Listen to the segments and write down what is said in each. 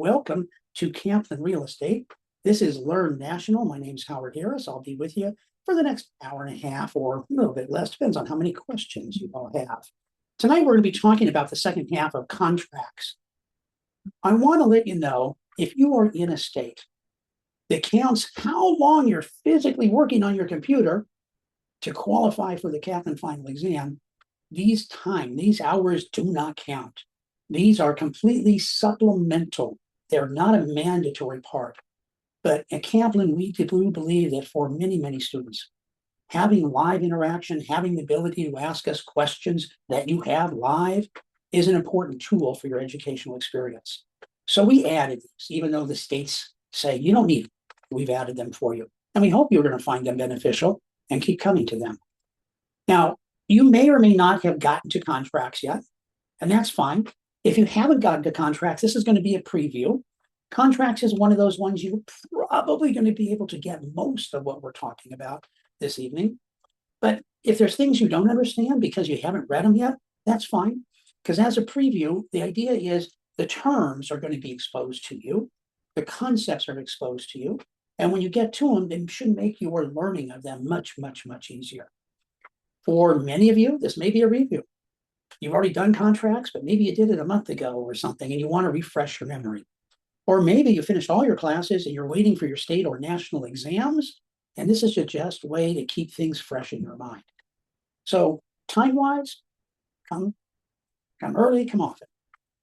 welcome to Kaplan Real Estate. This is Learn National. My name is Howard Harris. I'll be with you for the next hour and a half or a little bit less, depends on how many questions you all have. Tonight, we're going to be talking about the second half of contracts. I want to let you know, if you are in a state that counts how long you're physically working on your computer to qualify for the Kaplan final exam, these hours do not count. These are completely supplemental. They're not a mandatory part. But at Kaplan, we do believe that for many, many students, having live interaction, having the ability to ask us questions that you have live is an important tool for your educational experience. So we added these, even though the states say you don't need them. We've added them for you. And we hope you're going to find them beneficial and keep coming to them. Now, you may or may not have gotten to contracts yet, and that's fine. If you haven't gotten to contracts, this is going to be a preview. Contracts is one of those ones you're probably going to be able to get most of what we're talking about this evening. But if there's things you don't understand because you haven't read them yet, that's fine. Because as a preview, the idea is the terms are going to be exposed to you. The concepts are exposed to you. And when you get to them, they should make your learning of them much, much, much easier. For many of you, this may be a review. You've already done contracts, but maybe you did it a month ago or something, and you want to refresh your memory. Or maybe you finished all your classes and you're waiting for your state or national exams, and this is just a way to keep things fresh in your mind. So time-wise, come early, come often.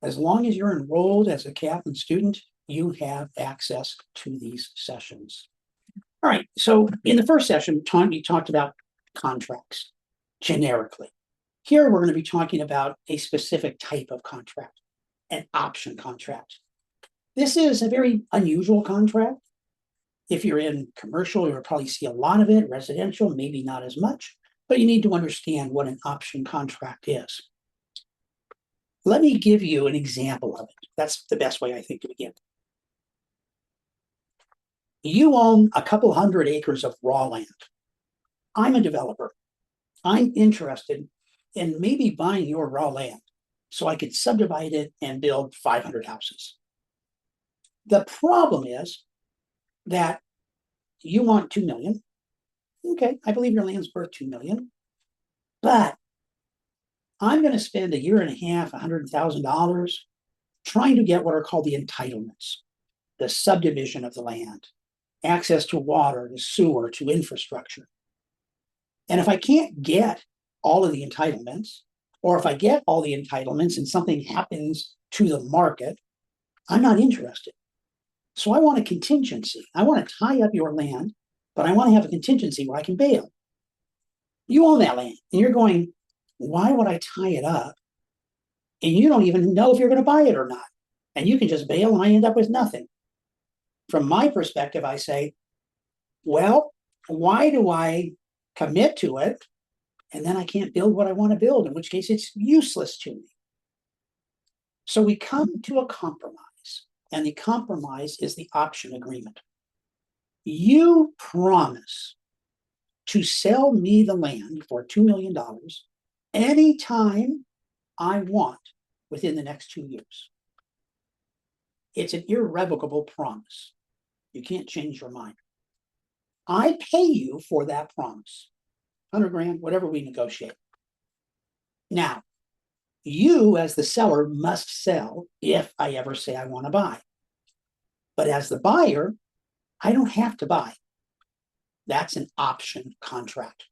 As long as you're enrolled as a Kaplan student, you have access to these sessions. All right, so in the first session, you talked about contracts generically. Here, we're going to be talking about a specific type of contract, an option contract. This is a very unusual contract. If you're in commercial, you'll probably see a lot of it. Residential, maybe not as much, but you need to understand what an option contract is. Let me give you an example of it. That's the best way, I think, to begin. You own a couple hundred acres of raw land. I'm a developer. I'm interested in maybe buying your raw land so I could subdivide it and build 500 houses. The problem is that you want 2 million. Okay, I believe your land's worth 2 million, but I'm going to spend a year and a half, $100,000 trying to get what are called the entitlements, the subdivision of the land, access to water, to sewer, to infrastructure. And if I can't get all of the entitlements, or if I get all the entitlements and something happens to the market, I'm not interested. So I want a contingency. I want to tie up your land, but I want to have a contingency where I can bail. You own that land, and you're going, why would I tie it up? And you don't even know if you're going to buy it or not. And you can just bail, and I end up with nothing. From my perspective, I say, well, why do I commit to it, and then I can't build what I want to build, in which case it's useless to me. So we come to a compromise, and the compromise is the option agreement. You promise to sell me the land for $2 million anytime I want within the next 2 years. It's an irrevocable promise. You can't change your mind. I pay you for that promise, 100 grand, whatever we negotiate. Now, you as the seller must sell if I ever say I want to buy. But as the buyer, I don't have to buy. That's an option contract.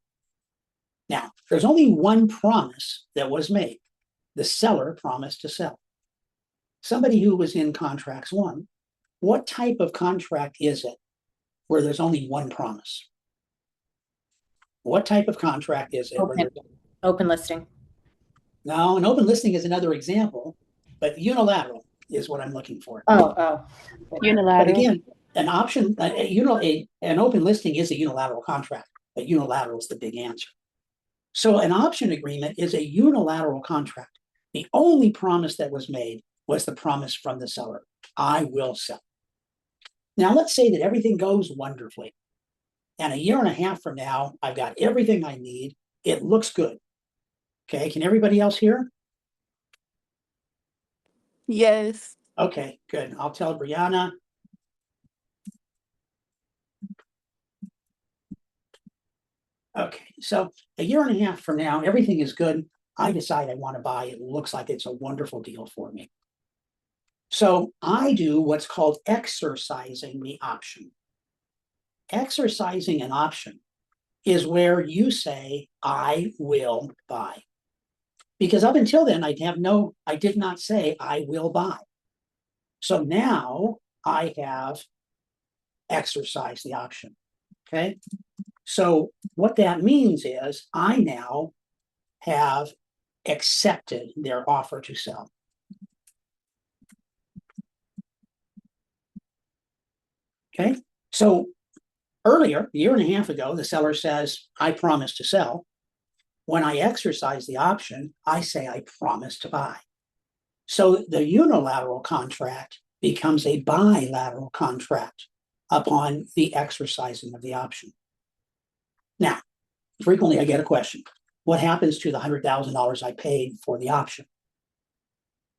Now, there's only one promise that was made. The seller promised to sell. Somebody who was in contracts one, what type of contract is it where there's only one promise? What type of contract is it? Open listing. No, an open listing is another example, but unilateral is what I'm looking for. Unilateral. But again, an option, an open listing is a unilateral contract, but unilateral is the big answer. So an option agreement is a unilateral contract. The only promise that was made was the promise from the seller. I will sell. Now, let's say that everything goes wonderfully. And a year and a half from now, I've got everything I need. It looks good. Okay, can everybody else hear? Yes. Okay, good. I'll tell Brianna. Okay, so a year and a half from now, everything is good. I decide I want to buy. It looks like it's a wonderful deal for me. So I do what's called exercising the option. Exercising an option is where you say, I will buy. Because up until then, I did not say I will buy. So now I have exercised the option. Okay. So what that means is I now have accepted their offer to sell. Okay. So earlier, a year and a half ago, the seller says, I promise to sell. When I exercise the option, I say I promise to buy. So the unilateral contract becomes a bilateral contract upon the exercising of the option. Now, frequently I get a question, what happens to the $100,000 I paid for the option?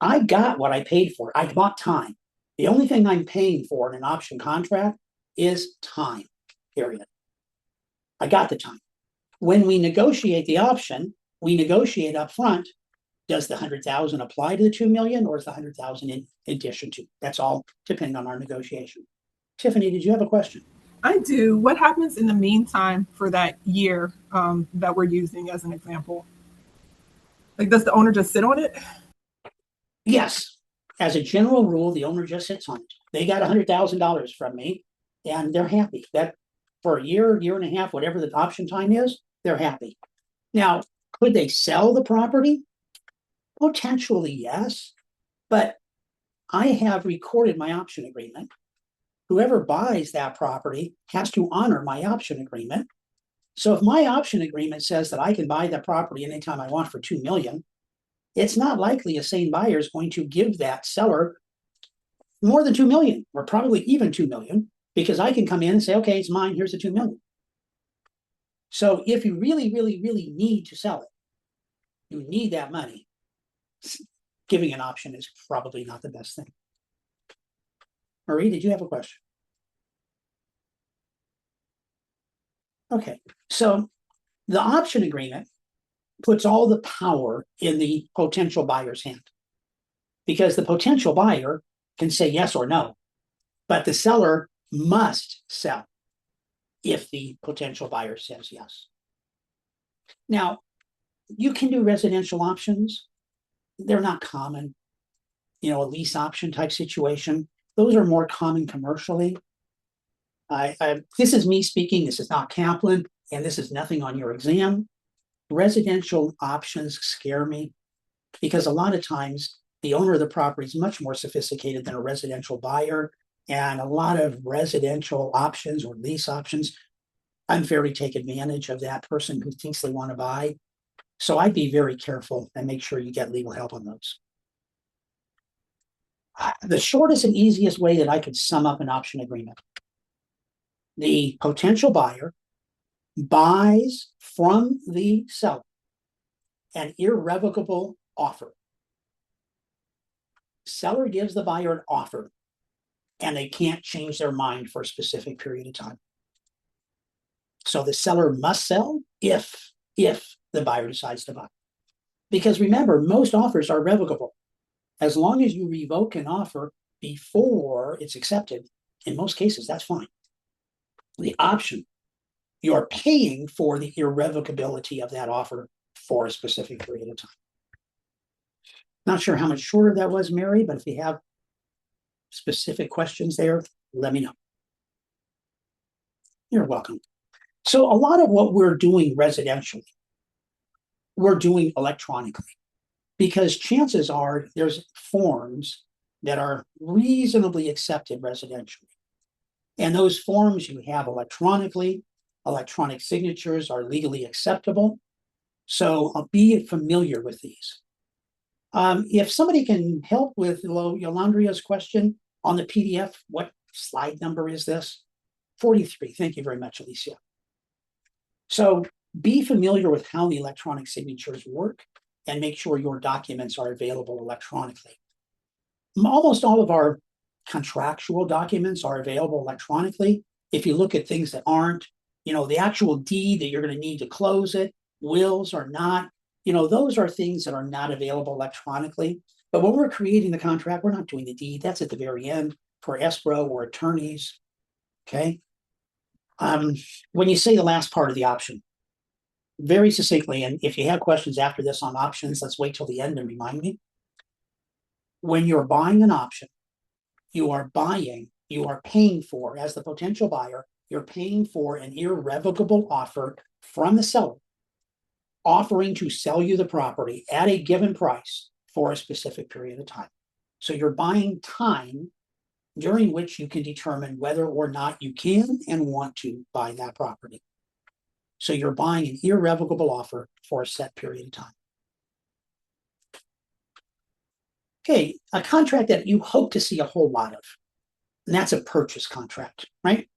I got what I paid for. I bought time. The only thing I'm paying for in an option contract is time, period. I got the time. When we negotiate the option, we negotiate up front. Does the 100,000 apply to the 2 million, or is the 100,000 in addition to? That's all depending on our negotiation. Tiffany, did you have a question? I do. What happens in the meantime for that year that we're using as an example? Like, does the owner just sit on it? Yes. As a general rule, the owner just sits on it. They got $100,000 from me, and they're happy that for a year, year and a half, whatever the option time is, they're happy. Now, could they sell the property? Potentially, yes. But I have recorded my option agreement. Whoever buys that property has to honor my option agreement. So if my option agreement says that I can buy that property anytime I want for 2 million, it's not likely a sane buyer is going to give that seller more than 2 million, or probably even 2 million, because I can come in and say, okay, it's mine, here's the 2 million. So if you really, really, really need to sell it, you need that money, giving an option is probably not the best thing. Marie, did you have a question? Okay, so the option agreement puts all the power in the potential buyer's hand, because the potential buyer can say yes or no, but the seller must sell if the potential buyer says yes. Now, you can do residential options. They're not common. A lease option type situation. Those are more common commercially. This is me speaking. This is not Kaplan, and this is nothing on your exam. Residential options scare me because a lot of times the owner of the property is much more sophisticated than a residential buyer, and a lot of residential options or lease options unfairly take advantage of that person who thinks they want to buy. So I'd be very careful and make sure you get legal help on those. The shortest and easiest way that I could sum up an option agreement: the potential buyer buys from the seller an irrevocable offer. Seller gives the buyer an offer, and they can't change their mind for a specific period of time. So the seller must sell if the buyer decides to buy. Because remember, most offers are revocable. As long as you revoke an offer before it's accepted, in most cases, that's fine. The option, you're paying for the irrevocability of that offer for a specific period of time. Not sure how much shorter that was, Mary, but if you have specific questions there, let me know. You're welcome. So a lot of what we're doing residentially, we're doing electronically, because chances are there's forms that are reasonably accepted residentially. And those forms you have electronically. Electronic signatures are legally acceptable. So be familiar with these. If somebody can help with Yolandria's question on the PDF, what slide number is this? 43. Thank you very much, Alicia. So be familiar with how the electronic signatures work and make sure your documents are available electronically. Almost all of our contractual documents are available electronically. If you look at things that aren't, the actual deed that you're going to need to close it, wills are not, those are things that are not available electronically. But when we're creating the contract, we're not doing the deed. That's at the very end for escrow or attorneys. Okay. When you say the last part of the option, very succinctly, and if you have questions after this on options, let's wait till the end and remind me. When you're buying an option, you are paying for, as the potential buyer, you're paying for an irrevocable offer from the seller, offering to sell you the property at a given price for a specific period of time. So you're buying time during which you can determine whether or not you can and want to buy that property. So you're buying an irrevocable offer for a set period of time. Okay, a contract that you hope to see a whole lot of, and that's a purchase contract, right?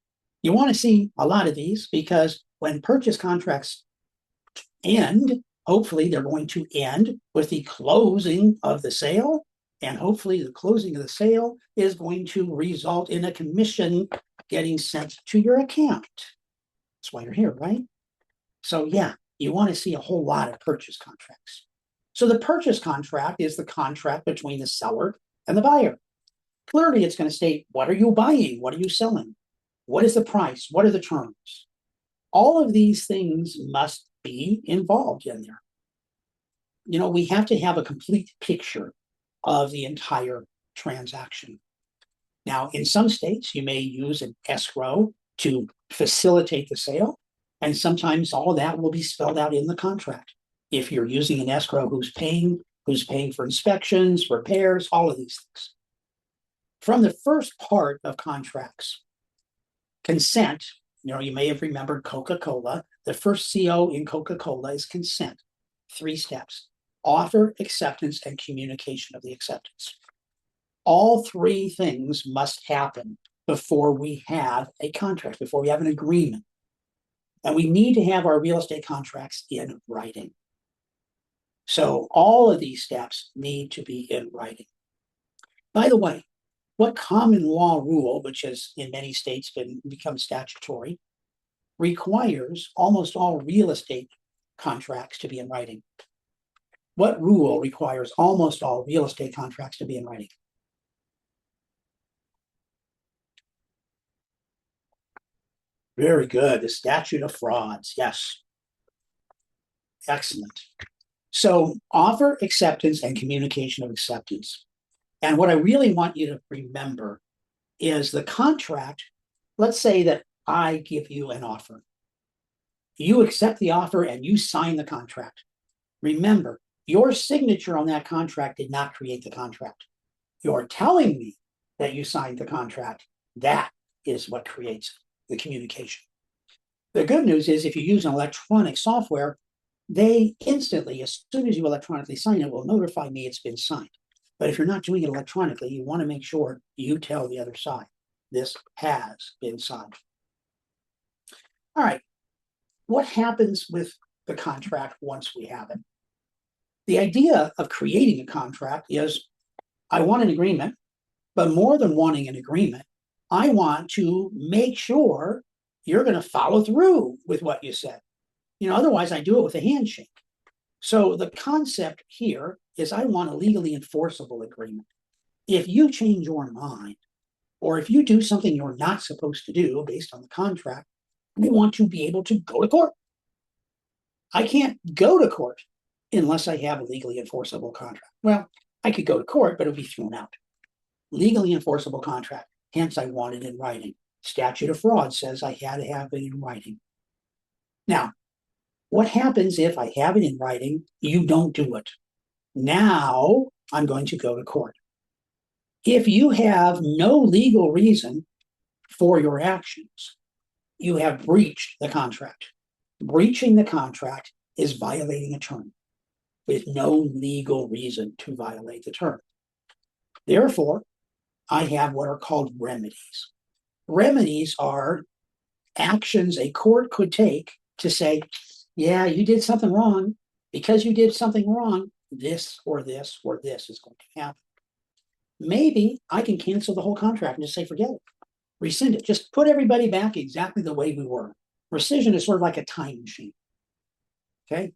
You want to see a lot of these because when purchase contracts end, hopefully they're going to end with the closing of the sale. And hopefully the closing of the sale is going to result in a commission getting sent to your account. That's why you're here, right? So yeah, you want to see a whole lot of purchase contracts. So the purchase contract is the contract between the seller and the buyer. Clearly, it's going to state, what are you buying? What are you selling? What is the price? What are the terms? All of these things must be involved in there. We have to have a complete picture of the entire transaction. Now, in some states, you may use an escrow to facilitate the sale, and sometimes all of that will be spelled out in the contract. If you're using an escrow who's paying for inspections, repairs, all of these things. From the first part of contracts, consent, you may have remembered Coca-Cola. The first CO in Coca-Cola is consent. 3 steps: offer, acceptance, and communication of the acceptance. All 3 things must happen before we have a contract, before we have an agreement. And we need to have our real estate contracts in writing. So all of these steps need to be in writing. By the way, what common law rule, which has in many states become statutory, requires almost all real estate contracts to be in writing? What rule requires almost all real estate contracts to be in writing? Very good. The statute of frauds. Yes. Excellent. So offer, acceptance, and communication of acceptance. And what I really want you to remember is the contract. Let's say that I give you an offer. You accept the offer and you sign the contract. Remember, your signature on that contract did not create the contract. You're telling me that you signed the contract. That is what creates the communication. The good news is if you use an electronic software, they instantly, as soon as you electronically sign it, will notify me it's been signed. But if you're not doing it electronically, you want to make sure you tell the other side this has been signed. All right. What happens with the contract once we have it? The idea of creating a contract is I want an agreement, but more than wanting an agreement, I want to make sure you're going to follow through with what you said. Otherwise I do it with a handshake. So the concept here is I want a legally enforceable agreement. If you change your mind, or if you do something you're not supposed to do based on the contract, we want to be able to go to court. I can't go to court unless I have a legally enforceable contract. Well, I could go to court, but it would be thrown out. Legally enforceable contract, hence I want it in writing. Statute of fraud says I had to have it in writing. Now, what happens if I have it in writing, you don't do it? Now I'm going to go to court. If you have no legal reason for your actions, you have breached the contract. Breaching the contract is violating a term with no legal reason to violate the term. Therefore, I have what are called remedies. Remedies are actions a court could take to say, yeah, you did something wrong. Because you did something wrong, this or this or this is going to happen. Maybe I can cancel the whole contract and just say, forget it, rescind it, just put everybody back exactly the way we were. Rescission is sort of like a time machine. Okay,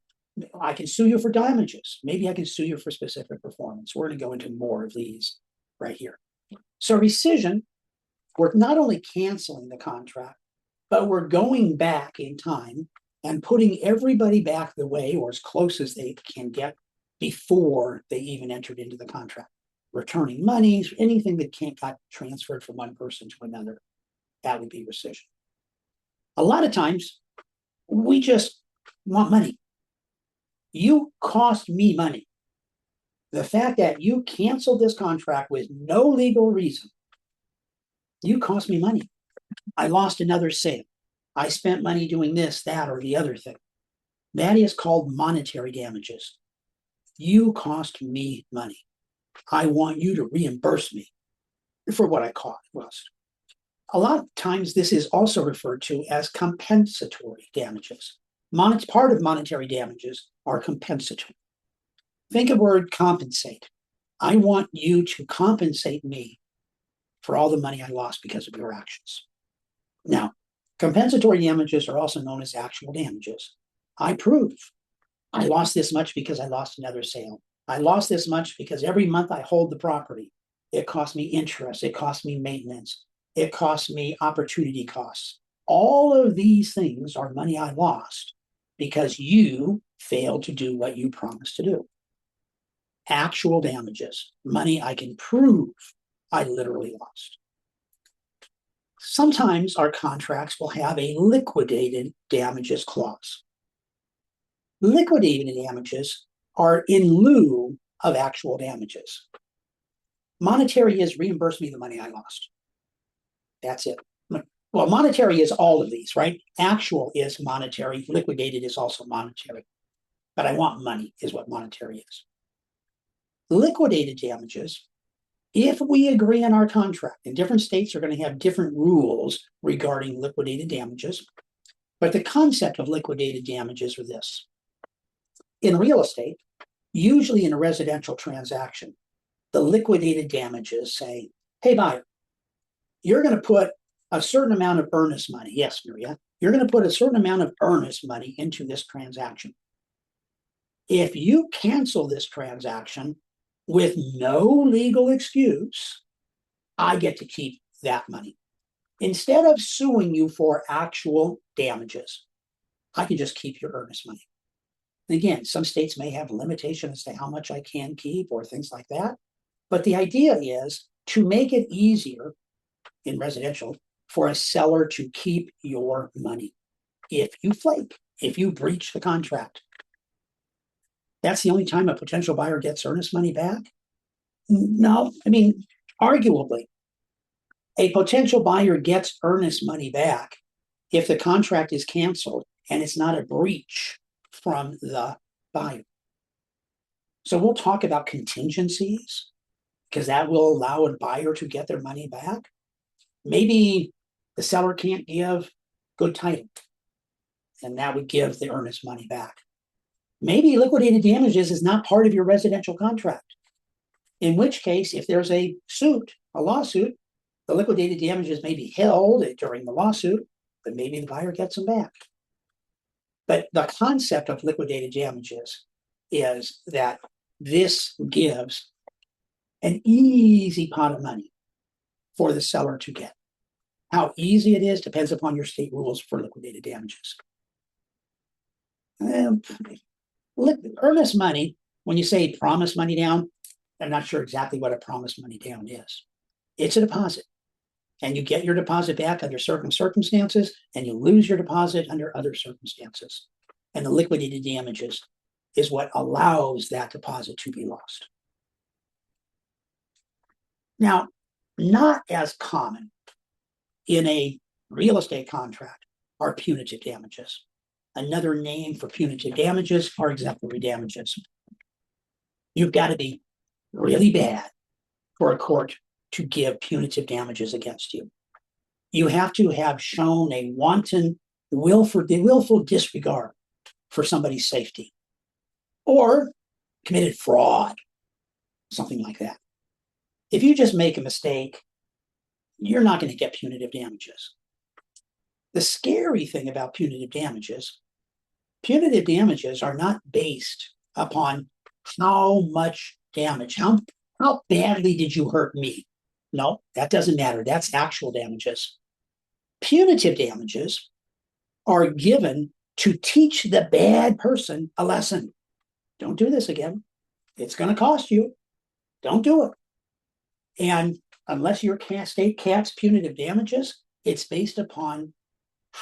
I can sue you for damages. Maybe I can sue you for specific performance. We're going to go into more of these right here. So rescission, we're not only canceling the contract, but we're going back in time and putting everybody back the way or as close as they can get before they even entered into the contract. Returning monies, anything that can't got transferred from one person to another, that would be rescission. A lot of times, we just want money. You cost me money. The fact that you canceled this contract with no legal reason, you cost me money. I lost another sale. I spent money doing this, that, or the other thing. That is called monetary damages. You cost me money. I want you to reimburse me for what I cost. A lot of times this is also referred to as compensatory damages. Part of monetary damages are compensatory. Think of the word compensate. I want you to compensate me for all the money I lost because of your actions. Now, compensatory damages are also known as actual damages. I prove I lost this much because I lost another sale. I lost this much because every month I hold the property. It cost me interest. It cost me maintenance. It cost me opportunity costs. All of these things are money I lost because you failed to do what you promised to do. Actual damages, money I can prove I literally lost. Sometimes our contracts will have a liquidated damages clause. Liquidated damages are in lieu of actual damages. Monetary is reimburse me the money I lost. That's it. Well, monetary is all of these, right? Actual is monetary. Liquidated is also monetary. But I want money is what monetary is. Liquidated damages, if we agree on our contract, and different states are going to have different rules regarding liquidated damages, but the concept of liquidated damages are this. In real estate, usually in a residential transaction, the liquidated damages say, hey, buyer, you're going to put a certain amount of earnest money. Yes, Maria, you're going to put a certain amount of earnest money into this transaction. If you cancel this transaction with no legal excuse, I get to keep that money. Instead of suing you for actual damages, I can just keep your earnest money. Again, some states may have limitations as to how much I can keep or things like that. But the idea is to make it easier in residential for a seller to keep your money. If you flake, if you breach the contract, that's the only time a potential buyer gets earnest money back? No, I mean, arguably, a potential buyer gets earnest money back if the contract is canceled and it's not a breach from the buyer. So we'll talk about contingencies because that will allow a buyer to get their money back. Maybe the seller can't give good title, and that would give the earnest money back. Maybe liquidated damages is not part of your residential contract, in which case, if there's a suit, a lawsuit, the liquidated damages may be held during the lawsuit, but maybe the buyer gets them back. But the concept of liquidated damages is that this gives an easy pot of money for the seller to get. How easy it is depends upon your state rules for liquidated damages. Earnest money, when you say promise money down, I'm not sure exactly what a promise money down is. It's a deposit. And you get your deposit back under certain circumstances, and you lose your deposit under other circumstances. And the liquidated damages is what allows that deposit to be lost. Now, not as common in a real estate contract are punitive damages. Another name for punitive damages are exemplary damages. You've got to be really bad for a court to give punitive damages against you. You have to have shown a wanton, willful disregard for somebody's safety, or committed fraud, something like that. If you just make a mistake, you're not going to get punitive damages. The scary thing about punitive damages are not based upon how much damage, how badly did you hurt me? No, that doesn't matter. That's actual damages. Punitive damages are given to teach the bad person a lesson. Don't do this again. It's going to cost you. Don't do it. And unless your state caps punitive damages, it's based upon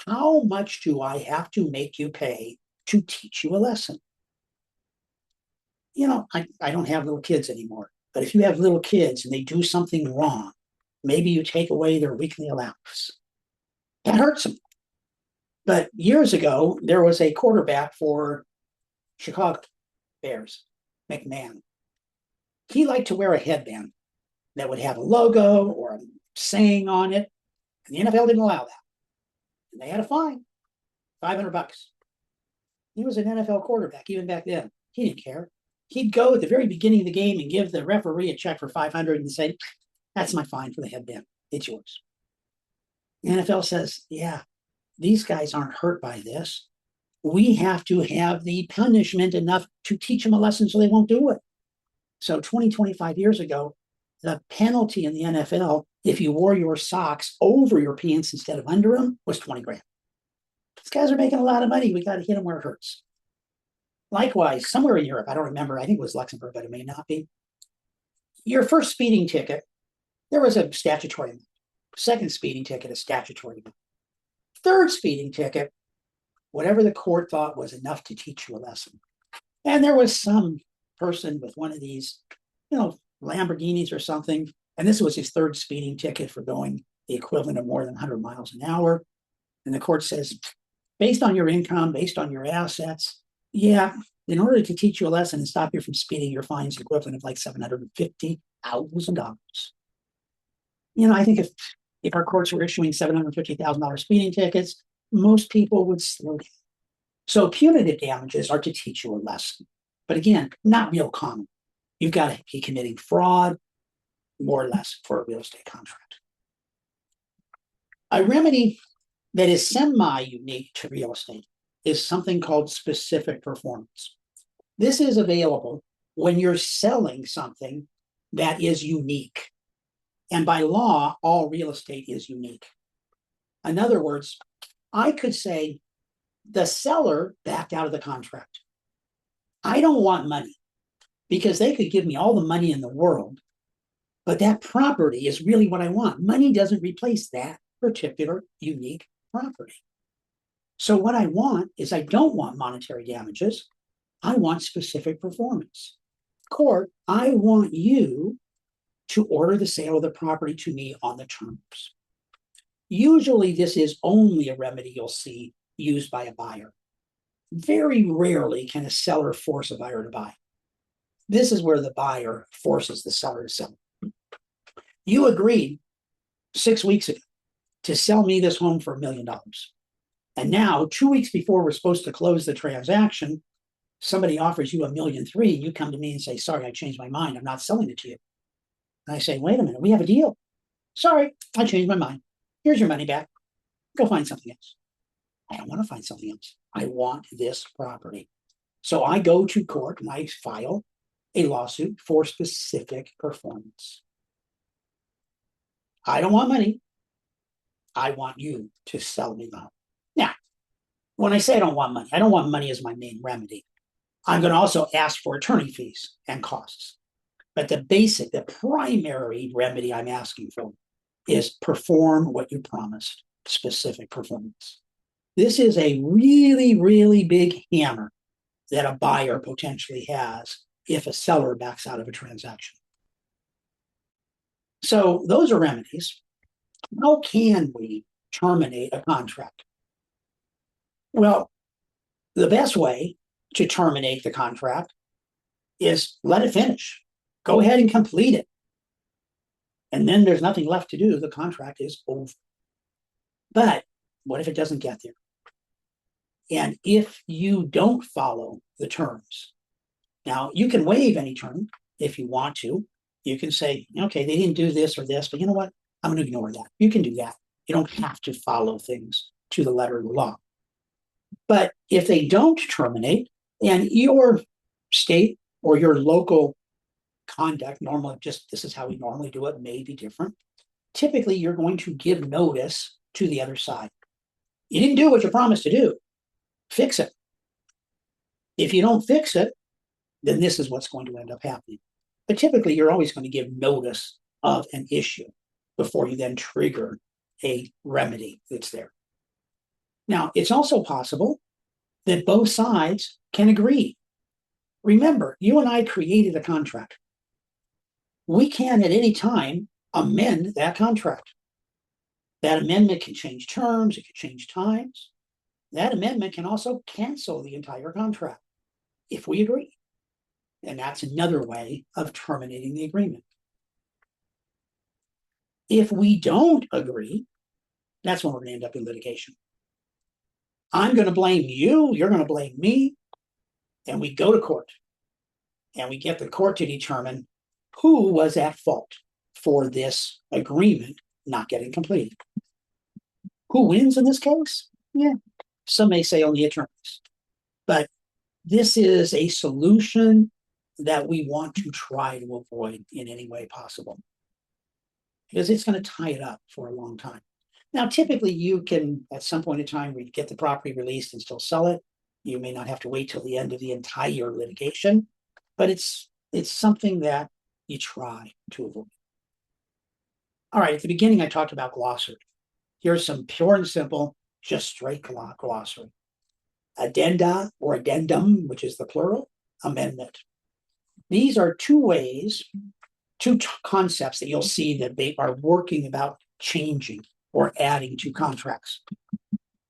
how much do I have to make you pay to teach you a lesson. You know, I don't have little kids anymore, but if you have little kids and they do something wrong, maybe you take away their weekly allowance. That hurts them. But years ago, there was a quarterback for Chicago Bears, McMahon. He liked to wear a headband that would have a logo or a saying on it. And the NFL didn't allow that. And they had a fine, $500. He was an NFL quarterback even back then. He didn't care. He'd go at the very beginning of the game and give the referee a check for $500 and say, "That's my fine for the headband. It's yours." The NFL says, "Yeah, these guys aren't hurt by this. We have to have the punishment enough to teach them a lesson so they won't do it." So 25 years ago, the penalty in the NFL, if you wore your socks over your pants instead of under them, was 20 grand. These guys are making a lot of money. We got to hit them where it hurts. Likewise, somewhere in Europe, I don't remember, I think it was Luxembourg, but it may not be. Your first speeding ticket, there was a statutory amount. Second speeding ticket, a statutory amount. Third speeding ticket, whatever the court thought was enough to teach you a lesson. And there was some person with one of these, Lamborghinis or something, and this was his third speeding ticket for going the equivalent of more than 100 miles an hour. And the court says, based on your income, based on your assets, yeah, in order to teach you a lesson and stop you from speeding, your fine's equivalent of like $750,000. I think if our courts were issuing $750,000 speeding tickets, most people would slow down. So punitive damages are to teach you a lesson. But again, not real common. You've got to be committing fraud, more or less, for a real estate contract. A remedy that is semi-unique to real estate is something called specific performance. This is available when you're selling something that is unique. And by law, all real estate is unique. In other words, I could say the seller backed out of the contract. I don't want money because they could give me all the money in the world, but that property is really what I want. Money doesn't replace that particular unique property. So what I want is I don't want monetary damages. I want specific performance. Court, I want you to order the sale of the property to me on the terms. Usually this is only a remedy you'll see used by a buyer. Very rarely can a seller force a buyer to buy. This is where the buyer forces the seller to sell. You agreed 6 weeks ago to sell me this home for $1 million. And now, 2 weeks before we're supposed to close the transaction, somebody offers you $1.3 million, and you come to me and say, "Sorry, I changed my mind. I'm not selling it to you." And I say, "Wait a minute, we have a deal." "Sorry, I changed my mind. Here's your money back. Go find something else." I don't want to find something else. I want this property. So I go to court and I file a lawsuit for specific performance. I don't want money. I want you to sell me the home. Now, when I say I don't want money as my main remedy. I'm going to also ask for attorney fees and costs. But the primary remedy I'm asking for is perform what you promised, specific performance. This is a really, really big hammer that a buyer potentially has if a seller backs out of a transaction. So those are remedies. How can we terminate a contract? Well, the best way to terminate the contract is let it finish. Go ahead and complete it. And then there's nothing left to do. The contract is over. But what if it doesn't get there? And if you don't follow the terms, now you can waive any term if you want to. You can say, okay, they didn't do this or this, but you know what? I'm going to ignore that. You can do that. You don't have to follow things to the letter of the law. But if they don't terminate, and your state or your local conduct, normally just this is how we normally do it, may be different. Typically, you're going to give notice to the other side. You didn't do what you promised to do. Fix it. If you don't fix it, then this is what's going to end up happening. But typically, you're always going to give notice of an issue before you then trigger a remedy that's there. Now, it's also possible that both sides can agree. Remember, you and I created a contract. We can at any time amend that contract. That amendment can change terms, it can change times. That amendment can also cancel the entire contract if we agree. And that's another way of terminating the agreement. If we don't agree, that's when we're going to end up in litigation. I'm going to blame you, you're going to blame me, and we go to court. And we get the court to determine who was at fault for this agreement not getting completed. Who wins in this case? Yeah, some may say only attorneys. But this is a solution that we want to try to avoid in any way possible, because it's going to tie it up for a long time. Now, typically you can, at some point in time, get the property released and still sell it. You may not have to wait till the end of the entire litigation, but it's something that you try to avoid. All right, at the beginning, I talked about glossary. Here's some pure and simple, just straight glossary. Addenda or addendum, which is the plural, amendment. These are two ways, two concepts that you'll see that they are working about changing or adding to contracts.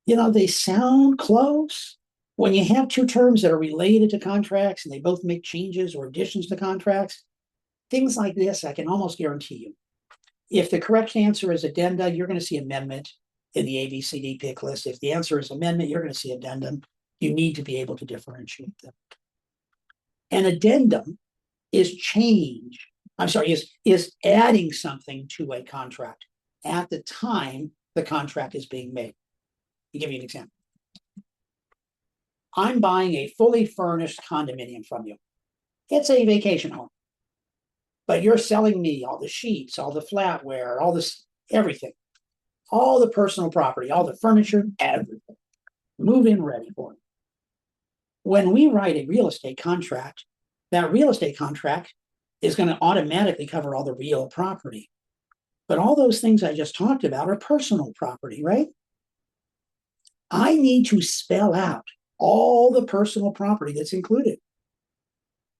You know, they sound close. When you have two terms that are related to contracts and they both make changes or additions to contracts, things like this, I can almost guarantee you. If the correct answer is addenda, you're going to see amendment in the ABCD pick list. If the answer is amendment, you're going to see addendum. You need to be able to differentiate them. An addendum is change. I'm sorry, is adding something to a contract at the time the contract is being made. I'll give you an example. I'm buying a fully furnished condominium from you. It's a vacation home. But you're selling me all the sheets, all the flatware, all this, everything, all the personal property, all the furniture, everything. Move in ready for me. When we write a real estate contract, that real estate contract is going to automatically cover all the real property. But all those things I just talked about are personal property, right? I need to spell out all the personal property that's included,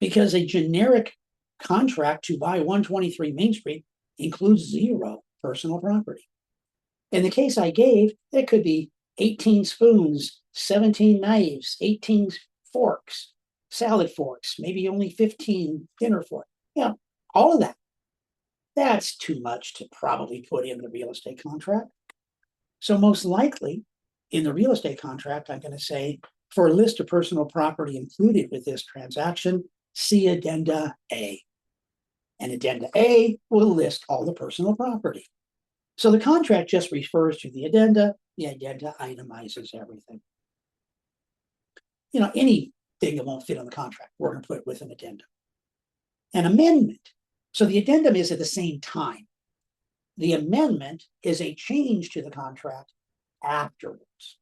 because a generic contract to buy 123 Main Street includes 0 personal property. In the case I gave, it could be 18 spoons, 17 knives, 18 forks, salad forks, maybe only 15 dinner forks. Yeah, all of that. That's too much to probably put in the real estate contract. So most likely in the real estate contract, I'm going to say, for a list of personal property included with this transaction, see Addenda A. And Addenda A will list all the personal property. So the contract just refers to the addenda itemizes everything. You know, anything that won't fit on the contract, we're going to put with an addendum. An amendment. So the addendum is at the same time. The amendment is a change to the contract afterwards.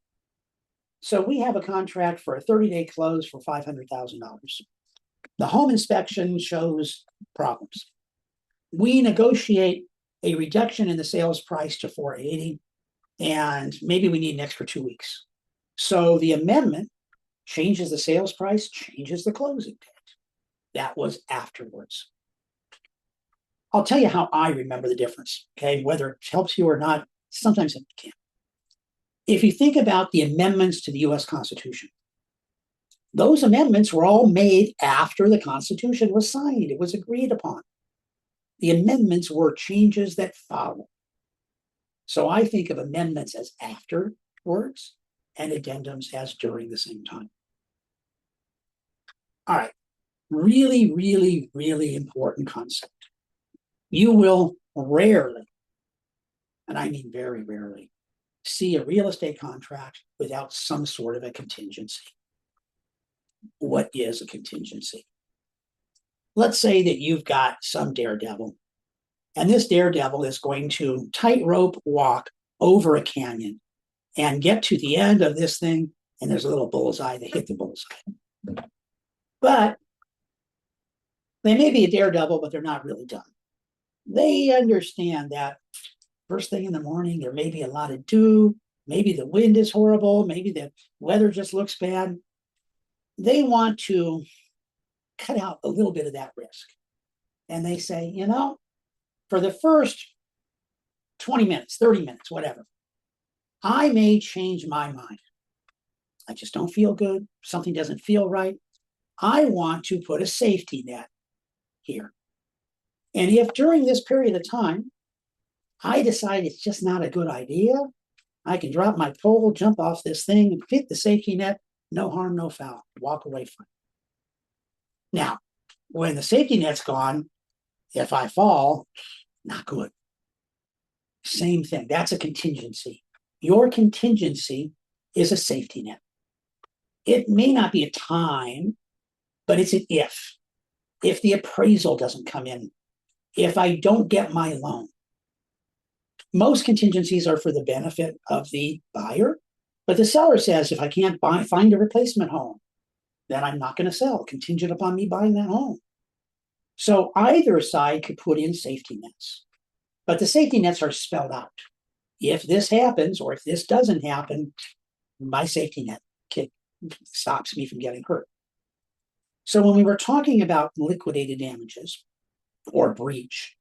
So we have a contract for a 30-day close for $500,000. The home inspection shows problems. We negotiate a reduction in the sales price to $480,000, and maybe we need an extra 2 weeks. So the amendment changes the sales price, changes the closing date. That was afterwards. I'll tell you how I remember the difference, okay? Whether it helps you or not, sometimes it can. If you think about the amendments to the US Constitution, those amendments were all made after the Constitution was signed. It was agreed upon. The amendments were changes that follow. So I think of amendments as afterwards and addendums as during the same time. All right, really, really, really important concept. You will rarely, and I mean very rarely, see a real estate contract without some sort of a contingency. What is a contingency? Let's say that you've got some daredevil, and this daredevil is going to tightrope walk over a canyon and get to the end of this thing, and there's a little bullseye. They hit the bullseye. But they may be a daredevil, but they're not really done. They understand that first thing in the morning, there may be a lot of dew. Maybe the wind is horrible. Maybe the weather just looks bad. They want to cut out a little bit of that risk. And they say, you know, for the first 20 minutes, 30 minutes, whatever, I may change my mind. I just don't feel good. Something doesn't feel right. I want to put a safety net here. And if during this period of time, I decide it's just not a good idea, I can drop my pole, jump off this thing, and hit the safety net. No harm, no foul. Walk away from it. Now, when the safety net's gone, if I fall, not good. Same thing. That's a contingency. Your contingency is a safety net. It may not be a time, but it's an if. If the appraisal doesn't come in, if I don't get my loan. Most contingencies are for the benefit of the buyer, but the seller says, if I can't find a replacement home, then I'm not going to sell, contingent upon me buying that home. So either side could put in safety nets, but the safety nets are spelled out. If this happens, or if this doesn't happen, my safety net stops me from getting hurt. So when we were talking about liquidated damages or breach,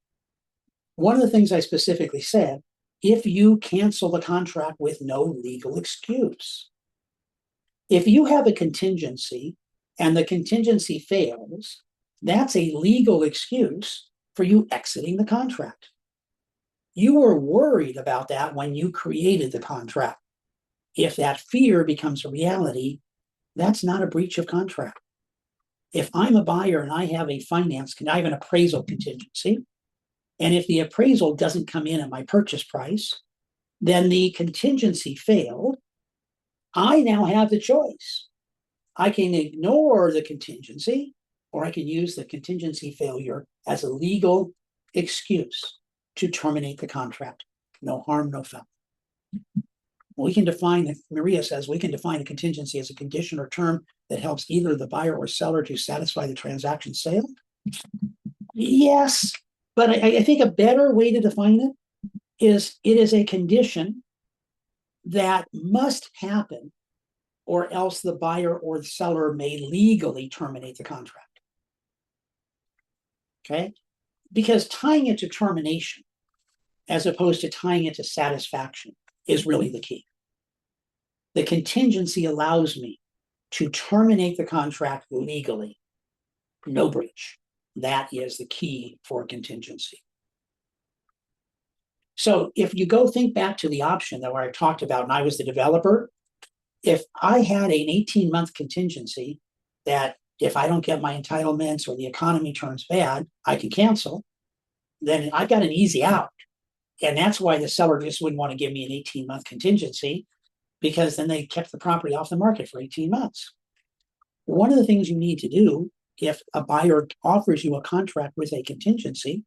one of the things I specifically said, if you cancel the contract with no legal excuse. If you have a contingency and the contingency fails, that's a legal excuse for you exiting the contract. You were worried about that when you created the contract. If that fear becomes a reality, that's not a breach of contract. If I'm a buyer and I have I have an appraisal contingency, and if the appraisal doesn't come in at my purchase price, then the contingency failed. I now have the choice. I can ignore the contingency, or I can use the contingency failure as a legal excuse to terminate the contract. No harm, no foul. We can define, Maria says, we can define a contingency as a condition or term that helps either the buyer or seller to satisfy the transaction sale. Yes, but I think a better way to define it is a condition that must happen, or else the buyer or the seller may legally terminate the contract. Okay? Because tying it to termination, as opposed to tying it to satisfaction, is really the key. The contingency allows me to terminate the contract legally. No breach. That is the key for a contingency. So if you go think back to the option that where I talked about, and I was the developer, if I had an 18-month contingency that if I don't get my entitlements or the economy turns bad, I can cancel, then I've got an easy out. And that's why the seller just wouldn't want to give me an 18-month contingency, because then they kept the property off the market for 18 months. One of the things you need to do if a buyer offers you a contract with a contingency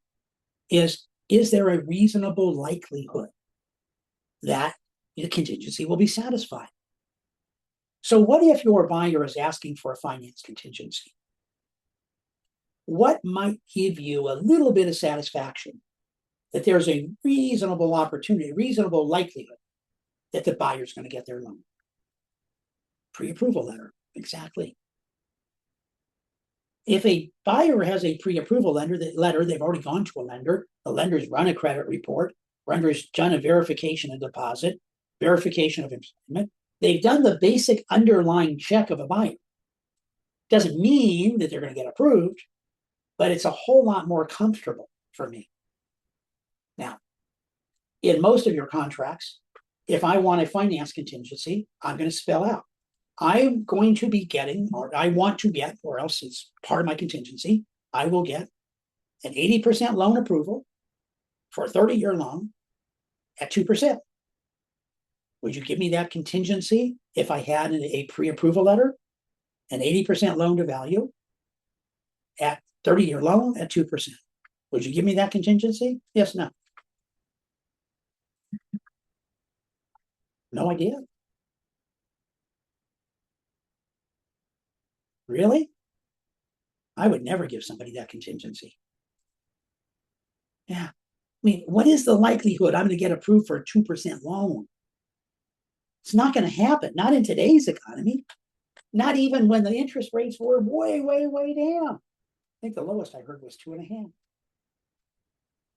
is there a reasonable likelihood that the contingency will be satisfied? So what if your buyer is asking for a finance contingency? What might give you a little bit of satisfaction that there's a reasonable opportunity, reasonable likelihood that the buyer's going to get their loan? Pre-approval letter, exactly. If a buyer has a pre-approval letter, they've already gone to a lender, the lender's run a credit report, lender's done a verification of deposit, verification of employment. They've done the basic underlying check of a buyer. Doesn't mean that they're going to get approved, but it's a whole lot more comfortable for me. Now, in most of your contracts, if I want a finance contingency, I'm going to spell out, I'm going to be getting, or I want to get, or else it's part of my contingency, I will get an 80% loan approval for a 30-year loan at 2%. Would you give me that contingency if I had a pre-approval letter, an 80% loan to value at 30-year loan at 2%? Would you give me that contingency? Yes, no. No idea. Really? I would never give somebody that contingency. Yeah. I mean, what is the likelihood I'm going to get approved for a 2% loan? It's not going to happen. Not in today's economy. Not even when the interest rates were way, way, way down. I think the lowest I heard was 2.5.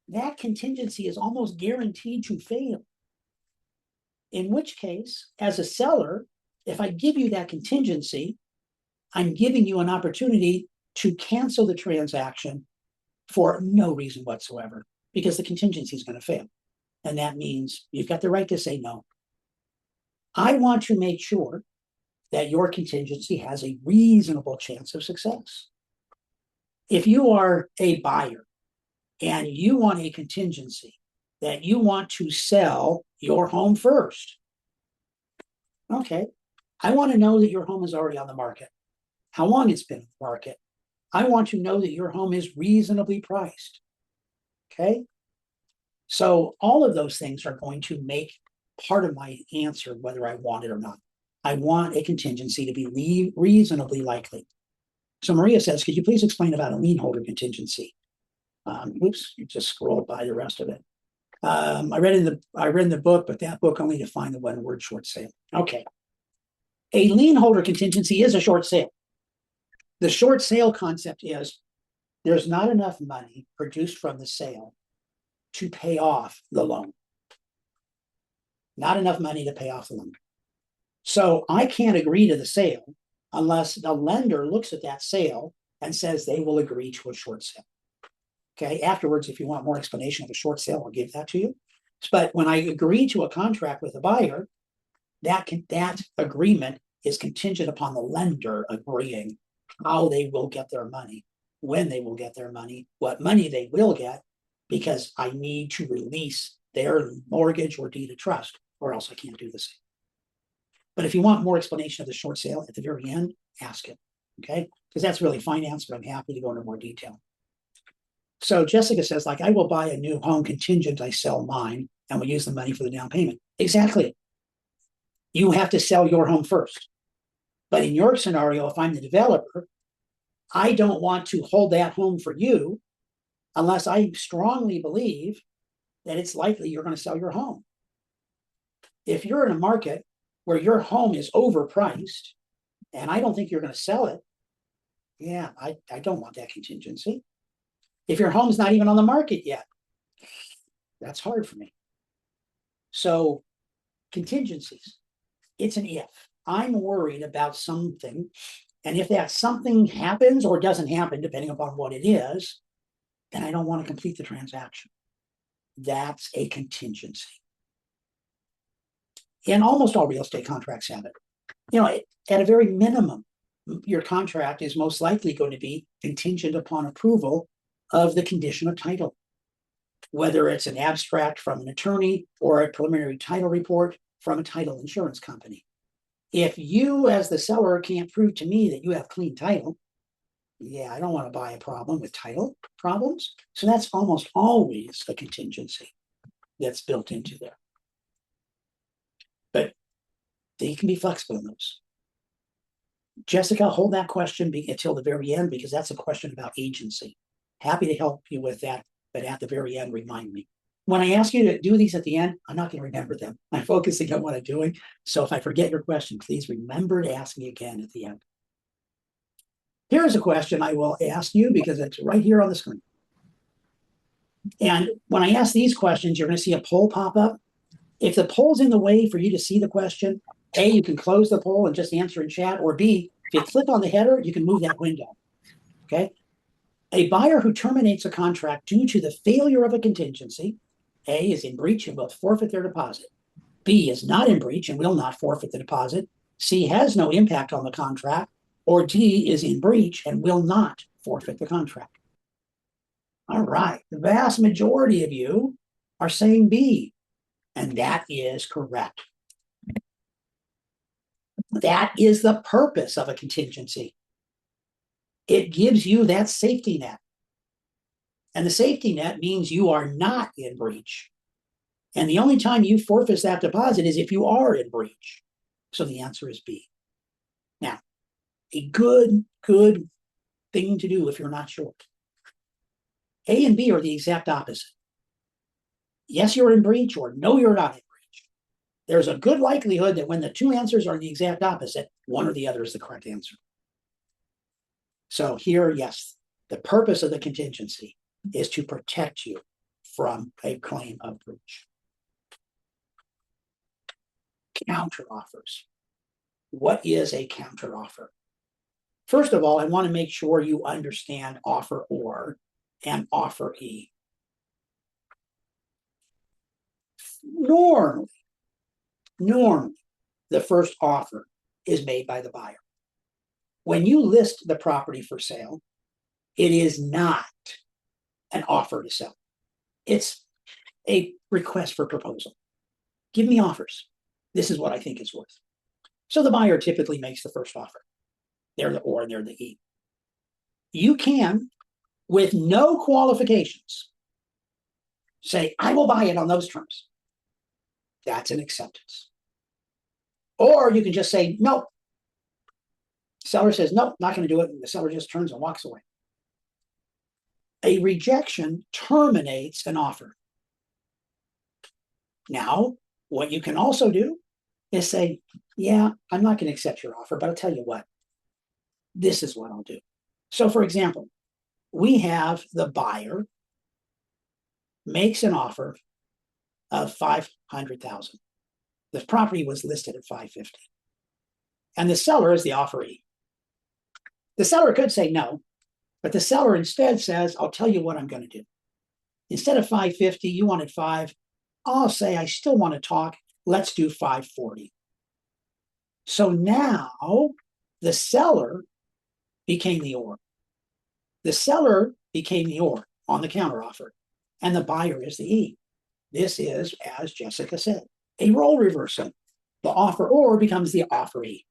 That contingency is almost guaranteed to fail. In which case, as a seller, if I give you that contingency, I'm giving you an opportunity to cancel the transaction for no reason whatsoever, because the contingency is going to fail. And that means you've got the right to say no. I want to make sure that your contingency has a reasonable chance of success. If you are a buyer and you want a contingency that you want to sell your home first, okay, I want to know that your home is already on the market, how long it's been on the market. I want to know that your home is reasonably priced. Okay. So all of those things are going to make part of my answer whether I want it or not. I want a contingency to be reasonably likely. So Maria says, could you please explain about a lien holder contingency? Oops, you just scrolled by the rest of it. I read in the book, but that book only defined the one word short sale. Okay. A lien holder contingency is a short sale. The short sale concept is there's not enough money produced from the sale to pay off the loan. Not enough money to pay off the loan. So I can't agree to the sale unless the lender looks at that sale and says they will agree to a short sale. Okay, afterwards, if you want more explanation of a short sale, I'll give that to you. But when I agree to a contract with a buyer, that agreement is contingent upon the lender agreeing how they will get their money, when they will get their money, what money they will get, because I need to release their mortgage or deed of trust, or else I can't do the sale. But if you want more explanation of the short sale at the very end, ask it, okay? Because that's really finance, but I'm happy to go into more detail. So Jessica says, like, I will buy a new home contingent, I sell mine, and we'll use the money for the down payment. Exactly. You have to sell your home first. But in your scenario, if I'm the developer, I don't want to hold that home for you unless I strongly believe that it's likely you're going to sell your home. If you're in a market where your home is overpriced and I don't think you're going to sell it, yeah, I don't want that contingency. If your home's not even on the market yet, that's hard for me. So contingencies, it's an if. I'm worried about something, and if that something happens or doesn't happen, depending upon what it is, then I don't want to complete the transaction. That's a contingency. And almost all real estate contracts have it. You know, at a very minimum, your contract is most likely going to be contingent upon approval of the condition of title, whether it's an abstract from an attorney or a preliminary title report from a title insurance company. If you, as the seller, can't prove to me that you have clean title, yeah, I don't want to buy a problem with title problems. So that's almost always a contingency that's built into there. But they can be flexible in those. Jessica, hold that question until the very end, because that's a question about agency. Happy to help you with that, but at the very end, remind me. When I ask you to do these at the end, I'm not going to remember them. I'm focusing on what I'm doing. So if I forget your question, please remember to ask me again at the end. Here's a question I will ask you because it's right here on the screen. And when I ask these questions, you're going to see a poll pop up. If the poll's in the way for you to see the question, A, you can close the poll and just answer in chat, or B, if you click on the header, you can move that window. Okay? A buyer who terminates a contract due to the failure of a contingency, A, is in breach and will forfeit their deposit. B, is not in breach and will not forfeit the deposit. C, has no impact on the contract. Or D, is in breach and will not forfeit the contract. All right. The vast majority of you are saying B, and that is correct. That is the purpose of a contingency. It gives you that safety net. And the safety net means you are not in breach. And the only time you forfeit that deposit is if you are in breach. So the answer is B. Now, a good thing to do if you're not sure. A and B are the exact opposite. Yes, you're in breach, or no, you're not in breach. There's a good likelihood that when the two answers are the exact opposite, one or the other is the correct answer. So here, yes, the purpose of the contingency is to protect you from a claim of breach. Counteroffers. What is a counteroffer? First of all, I want to make sure you understand offer or and offeree. Normally, the first offer is made by the buyer. When you list the property for sale, it is not an offer to sell. It's a request for proposal. Give me offers. This is what I think it's worth. So the buyer typically makes the first offer. They're the or and they're the E. You can, with no qualifications, say, I will buy it on those terms. That's an acceptance. Or you can just say, no. Seller says, no, not going to do it. And the seller just turns and walks away. A rejection terminates an offer. Now, what you can also do is say, yeah, I'm not going to accept your offer, but I'll tell you what, this is what I'll do. So for example, we have the buyer makes an offer of $500,000. The property was listed at $550,000. And the seller is the offeree. The seller could say no, but the seller instead says, I'll tell you what I'm going to do. Instead of $550,000, you wanted $5,000. I'll say, I still want to talk. Let's do $540,000. So now the seller became the or. The seller became the or on the counteroffer, and the buyer is the E. This is, as Jessica said, a role reversal. The offer or becomes the offeree.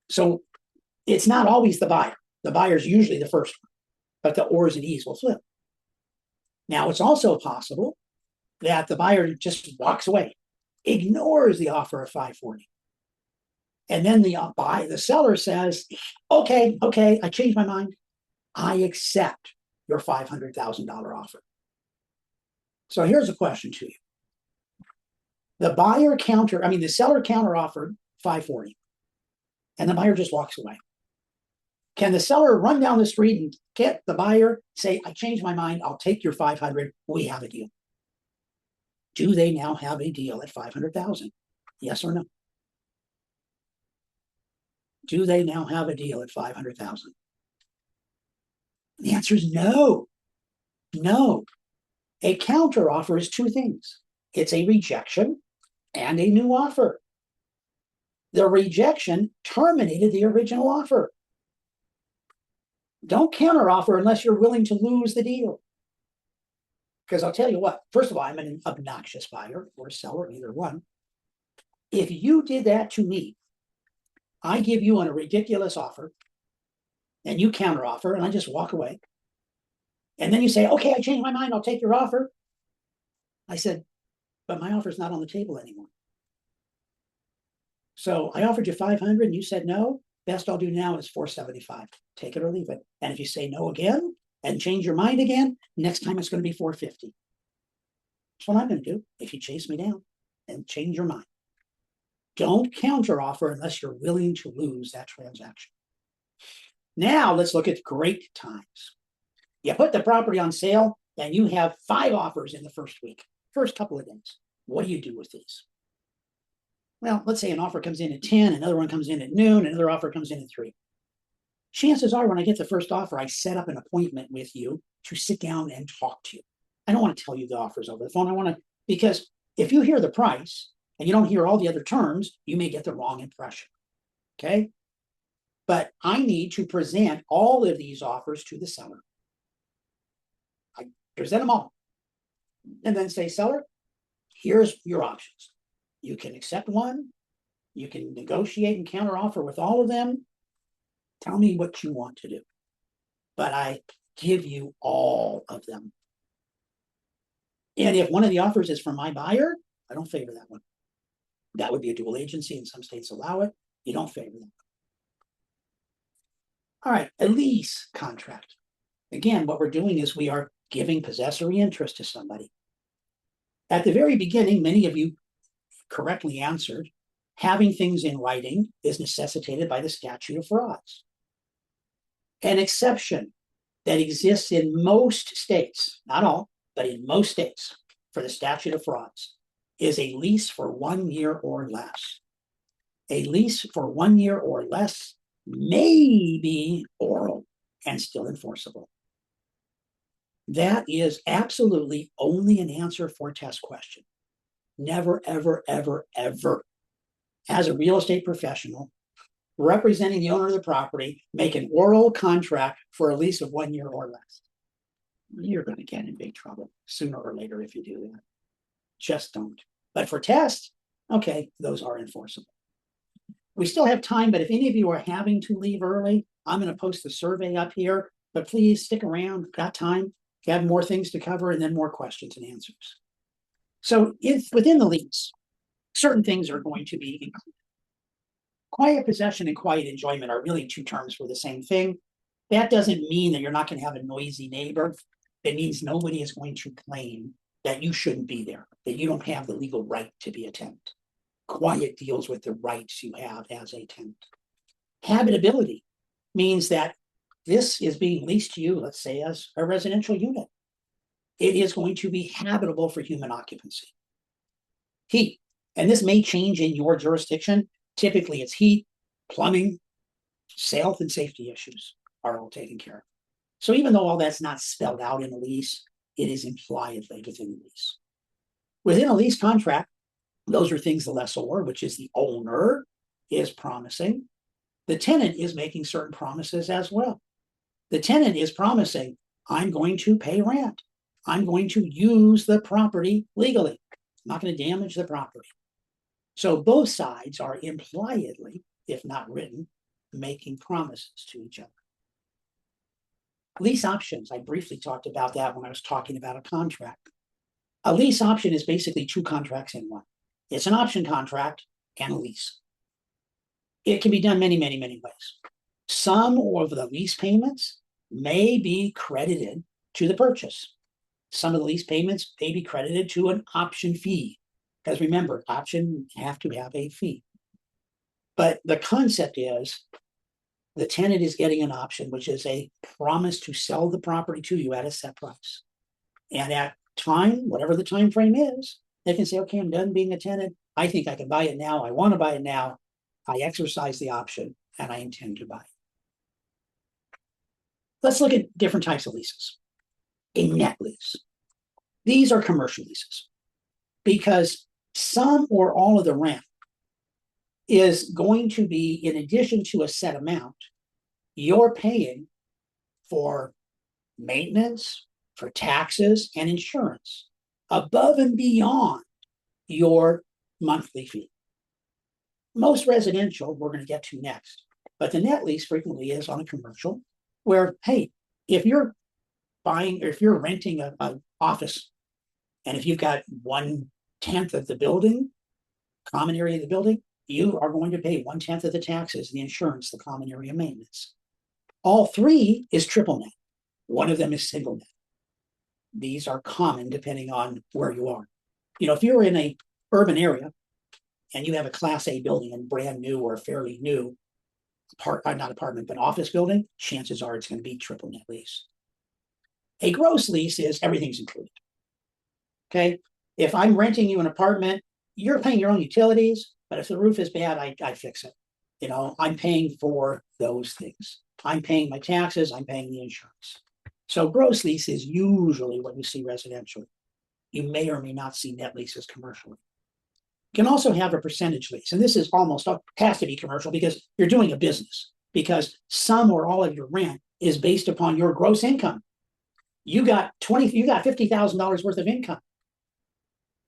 So it's not always the buyer. The buyer is usually the first one, but the ors and E's will flip. Now, it's also possible that the buyer just walks away, ignores the offer of $540,000. And then the seller says, okay, I changed my mind. I accept your $500,000 offer. So here's a question to you. The seller counteroffered $540,000, and the buyer just walks away. Can the seller run down the street and get the buyer, say, I changed my mind, I'll take your $500,000, we have a deal? Do they now have a deal at $500,000? Yes or no? Do they now have a deal at $500,000? The answer is no. No. A counteroffer is two things. It's a rejection and a new offer. The rejection terminated the original offer. Don't counteroffer unless you're willing to lose the deal. Because I'll tell you what, first of all, I'm an obnoxious buyer or seller, either one. If you did that to me, I give you a ridiculous offer, and you counteroffer, and I just walk away. And then you say, okay, I changed my mind, I'll take your offer. I said, but my offer's not on the table anymore. So I offered you $500 and you said no. Best I'll do now is $475. Take it or leave it. And if you say no again and change your mind again, next time it's going to be $450. That's what I'm going to do if you chase me down and change your mind. Don't counteroffer unless you're willing to lose that transaction. Now let's look at great times. You put the property on sale and you have 5 offers in the first week, first couple of days. What do you do with these? Well, let's say an offer comes in at 10, another one comes in at noon, another offer comes in at 3. Chances are when I get the first offer, I set up an appointment with you to sit down and talk to you. I don't want to tell you the offers over the phone. Because if you hear the price and you don't hear all the other terms, you may get the wrong impression. Okay? But I need to present all of these offers to the seller. I present them all. and then say, seller, here's your options. You can accept one, you can negotiate and counteroffer with all of them. Tell me what you want to do. But I give you all of them. And if one of the offers is from my buyer, I don't favor that one. That would be a dual agency, and some states allow it. You don't favor them. All right, a lease contract. Again, what we're doing is we are giving possessory interest to somebody. At the very beginning, many of you correctly answered, having things in writing is necessitated by the statute of frauds. An exception that exists in most states, not all, but in most states for the statute of frauds is a lease for 1 year or less. A lease for 1 year or less may be oral and still enforceable. That is absolutely only an answer for a test question. Never, ever, ever, ever, as a real estate professional representing the owner of the property, make an oral contract for a lease of 1 year or less. You're going to get in big trouble sooner or later if you do that. Just don't. But for tests, okay, those are enforceable. We still have time, but if any of you are having to leave early, I'm going to post the survey up here, but please stick around. Got time. You have more things to cover and then more questions and answers. So if within the lease, certain things are going to be included. Quiet possession and quiet enjoyment are really two terms for the same thing. That doesn't mean that you're not going to have a noisy neighbor. It means nobody is going to claim that you shouldn't be there, that you don't have the legal right to be a tenant. Quiet deals with the rights you have as a tenant. Habitability means that this is being leased to you, let's say, as a residential unit. It is going to be habitable for human occupancy. Heat, and this may change in your jurisdiction. Typically, it's heat, plumbing, health and safety issues are all taken care of. So even though all that's not spelled out in a lease, it is impliedly within the lease. Within a lease contract, those are things the lessor, which is the owner, is promising. The tenant is making certain promises as well. The tenant is promising, I'm going to pay rent. I'm going to use the property legally. I'm not going to damage the property. So both sides are impliedly, if not written, making promises to each other. Lease options, I briefly talked about that when I was talking about a contract. A lease option is basically two contracts in one. It's an option contract and a lease. It can be done many, many, many ways. Some of the lease payments may be credited to the purchase. Some of the lease payments may be credited to an option fee. Because remember, options have to have a fee. But the concept is the tenant is getting an option, which is a promise to sell the property to you at a set price. And at time, whatever the time frame is, they can say, okay, I'm done being a tenant. I think I can buy it now. I want to buy it now. I exercise the option and I intend to buy it. Let's look at different types of leases. A net lease. These are commercial leases because some or all of the rent is going to be, in addition to a set amount, you're paying for maintenance, for taxes, and insurance above and beyond your monthly fee. Most residential, we're going to get to next, but the net lease frequently is on a commercial where, hey, if you're buying or if you're renting an office, and if you've got 1/10 of the building, common area of the building, you are going to pay 1/10 of the taxes, the insurance, the common area maintenance. All three is triple net. One of them is single net. These are common depending on where you are. You know, if you're in a urban area and you have a Class A building and brand new or fairly new, not apartment, but office building, chances are it's going to be triple net lease. A gross lease is everything's included. Okay, if I'm renting you an apartment, you're paying your own utilities, but if the roof is bad, I fix it. You know, I'm paying for those things. I'm paying my taxes, I'm paying the insurance. So gross lease is usually what you see residentially. You may or may not see net leases commercially. You can also have a percentage lease, and this is almost has to be commercial because you're doing a business, because some or all of your rent is based upon your gross income. You got $50,000 worth of income.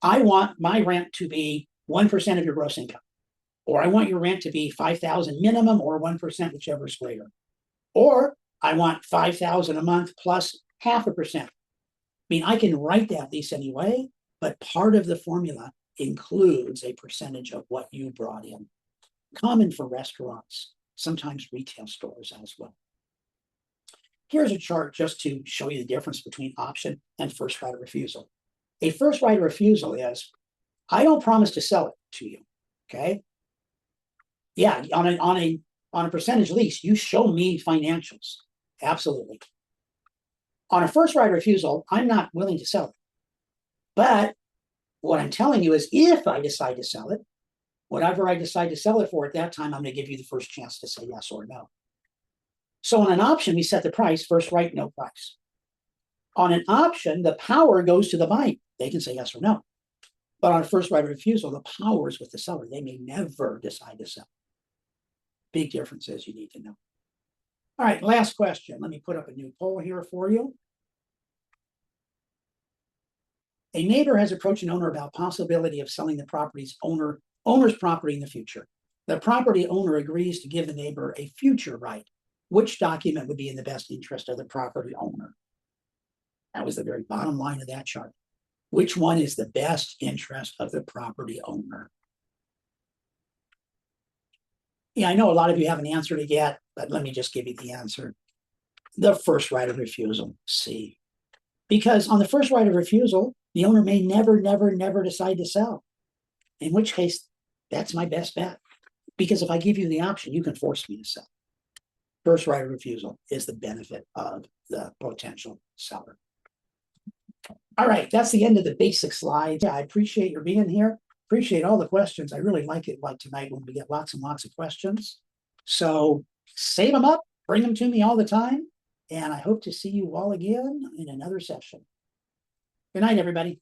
I want my rent to be 1% of your gross income, or I want your rent to be 5,000 minimum or 1%, whichever is greater. Or I want 5,000 a month plus 0.5%. I mean, I can write that lease anyway, but part of the formula includes a percentage of what you brought in. Common for restaurants, sometimes retail stores as well. Here's a chart just to show you the difference between option and first right of refusal. A first right of refusal is, I don't promise to sell it to you, okay? Yeah, on a percentage lease, you show me financials, absolutely. On a first right of refusal, I'm not willing to sell it. But what I'm telling you is, if I decide to sell it, whatever I decide to sell it for at that time, I'm going to give you the first chance to say yes or no. So on an option, we set the price, first right, no price. On an option, the power goes to the buyer. They can say yes or no. But on a first right of refusal, the power is with the seller. They may never decide to sell. Big differences you need to know. All right, last question. Let me put up a new poll here for you. A neighbor has approached an owner about possibility of selling the property's owner's property in the future. The property owner agrees to give the neighbor a future right. Which document would be in the best interest of the property owner? That was the very bottom line of that chart. Which one is the best interest of the property owner? Yeah, I know a lot of you haven't answered it yet, but let me just give you the answer. The first right of refusal, C. Because on the first right of refusal, the owner may never decide to sell. In which case, that's my best bet. Because if I give you the option, you can force me to sell. First right of refusal is the benefit of the potential seller. All right, that's the end of the basic slides. Yeah, I appreciate your being here. Appreciate all the questions. I really like it like tonight when we get lots and lots of questions. So save them up, bring them to me all the time. And I hope to see you all again in another session. Good night, everybody.